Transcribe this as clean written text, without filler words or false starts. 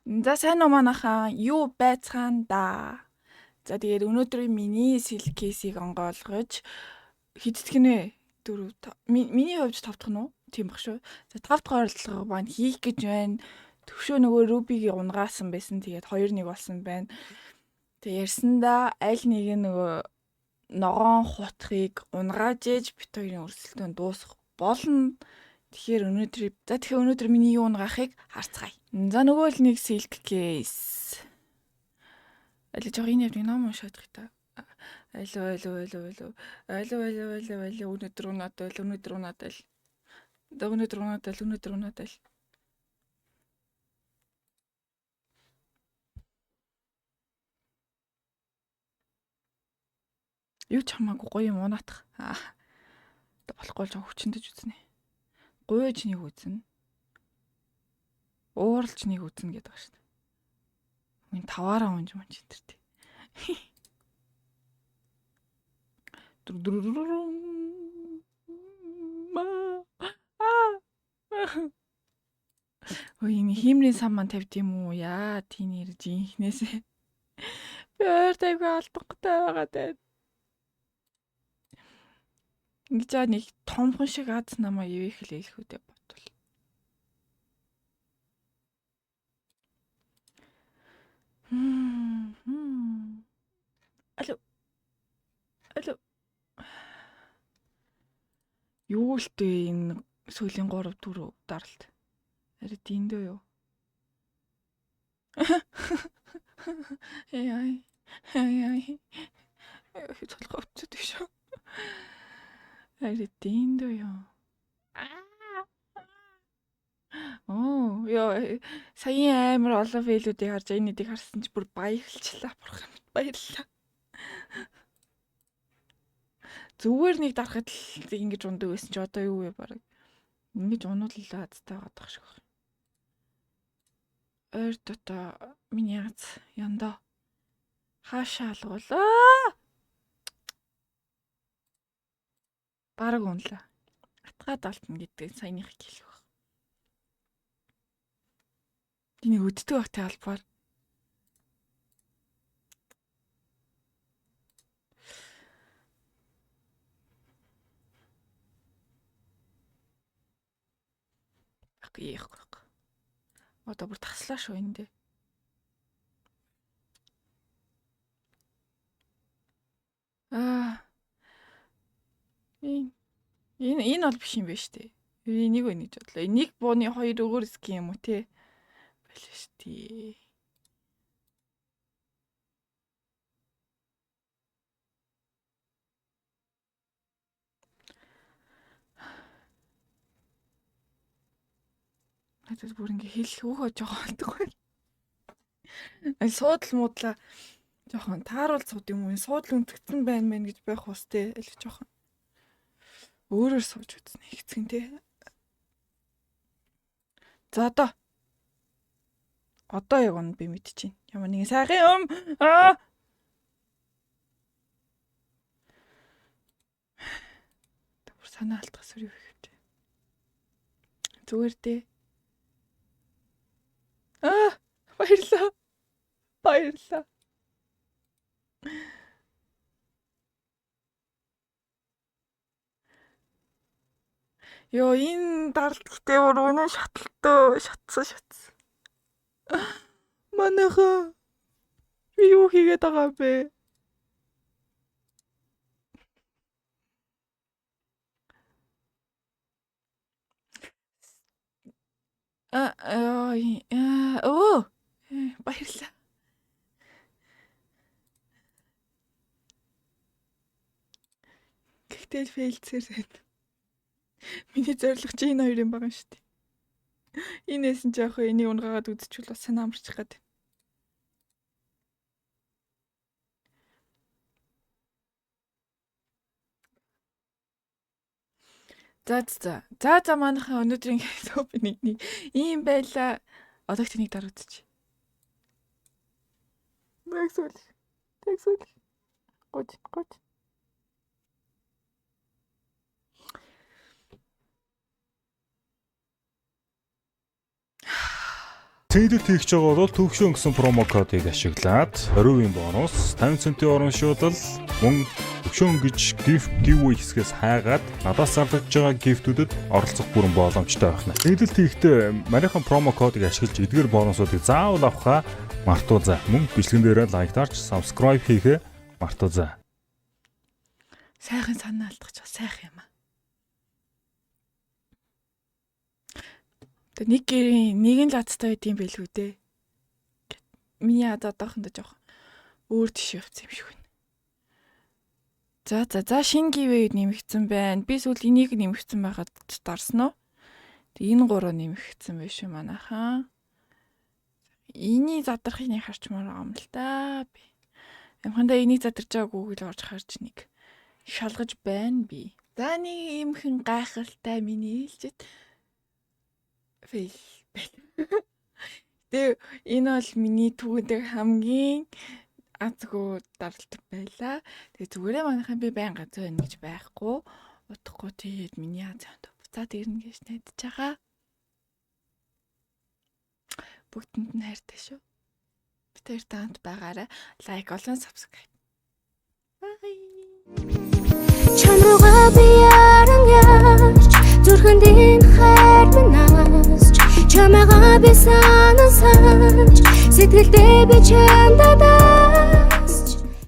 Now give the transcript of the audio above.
За сайн уу манайхаа юу байцгаана. За тэгээд өнөөдрийн миний сэлк кейсийг онгойлгож хэддэх нэ 4 миний хувьд 5 дахь нь уу? Тийм баг шүү. За 5 дахь оролдлого маань хийх гэж байна. Төвшөө нөгөө Рубигийн унгаасан байсан. Тэгээд 2-1 болсон байна. Тэг ярьсандаа аль нэг нь нөгөө ногоон хутгийг унгааж ээж бит хоёрын өрсөлдөөн дуусах болно. Тэгэхээр өнөөдөр миний юу унгаахыг харцгаая. За нөгөө л нэг silk case. Аль жоо энэ явдгийг ном уншаад их та. Алуу. Өнөөдөр унаад. Юу ч хамаагүй гоё юм унаатах. Болохгүй л жоо хүчнэж үзнэ. Гуйж нэг үзнэ. Ууралж нэг үзнэ гэдэг ба шүү дээ. Минь таваараа унж энэ тий. Ой энэ хиймрийн сан маань тавьд юм уу? Яа тийм ирж инхнээсээ. Би өөртөө алдахгүй байгаа даа. Ингэж нэг томхон шиг аз намаа ивэх л хэлэхүүдээ бодвол. Алуу. Юу л дээ энэ сүүлийн 3-4 даралт. Арай диндөө юу? Яй. Цолгоо өчөд шүү. Арай диндөө юу? Ёо саяын амар олон фейлүүдийг харж энэ нэгийг харсан чи бүр баярлчлаа. Бурхан баярлалаа. Зүгээр нэг дарахад л ингэж ундаг байсан чи одоо юу вэ бараг. Ингэж унууллаа азтай гадах шиг байна. Ойр дотоо миний аз яндаа хаашаа алгуулаа. Бараг унлаа. Атгаад алтна гэдэг саяных хэлэх баг. Энийг өддөг багтай албаар. Их. Одоо бүр таслаа шүү энэ дэ. Энэ бол биш юм байна шүү дээ. Энийг өнөж бодлоо. Энийг бууны 2 өөр ски юм уу те? Байлаа шүү дээ. Надад бүр ингэ хэлэх өөхөө жоохон болдог байна. Суудл муудлаа жоохон тааруул цууд юм уу? Суудл үнтгэсэн байна гэж байх ус те. Аль жоохон өөрөөр сууж үзнэ хэцгэн те. За одоо яг он би мэдчихээн. Ямар нэгэн сайхан юм. Тэгвэр санаа алдахс юу вэ? Зүгээр дээ. Баярлаа. Ёо энэ даралт гэдэг бүр үнэн шаталтаа шатсан. Манайхаа би юу хийгээд байгаа бэ? Баярлалаа. Гэтэл фейлцээр байна. Миний зорилго чи энэ хоёрын байгаа шүү дээ. Инээс нь жоох энийг унгаагаад үзчихвэл бас санаа амарчих гээд. За манайхаа өнөөдрийн оpening ийм байла. Одоо тэнийг дараа үзчих. Тэгсүүл. Гуйж. Цэнгэлт хийх байгаа бол төвшин гэсэн промо кодыг ашиглаад 20% бонус, 50 центийн урамшуулал, мөн төвшин гэж giveaway хэсгээс хайгаад надаас зарлаж байгаа гифтүүдэд оролцох бүрэн боломжтой байна. Цэнгэлт хийхдээ манайхан промо кодыг ашиглаж эдгээр бонусуудыг заавал авахаа мартуузаа. Мөн бичлэгэн дээрээ лайктаарч subscribe хийхээ мартуузаа. Сайхан санаа алдах сайхан юм аа. Тэг нэг гэрийн нэгэн лацтай байд юм байлгүй дээ. Миний одоохондоо жоох өөр тийш явц юм шиг байна. За шинэ гівэд нэмэгдсэн байна. Би сүүл энийг нэмэгдсэн байгаад дарсан уу? Тэг энэ гурав нэмэгдсэн байх шүү манайхаа. Энийг задрахыг нэг харчмаар байгаа юм л да би. Ямхандаа энийг задарч байгаагүй л орж харж нэг шалгаж байна би. За нэг юмхэн гайхалтай миний хэлжэд фейл. Тэгээ энэ бол миний түүдэг хамгийн азгүй даралт байлаа. Тэгээ зүгээрээ манайхан би байн ганц байна гэж байхгүй. Утахгүй тэгээд миний азаанд буцаад ирнэ гэж найдаж байгаа. Бүгдэнд нь хайртай шүү. Би тэр таанд байгаарай. Лайк болон subscribe. Чамрууга би ярангаж зүрхэндийн хайр минаас чамайга би санасаж сэтгэлдээ би чамдаа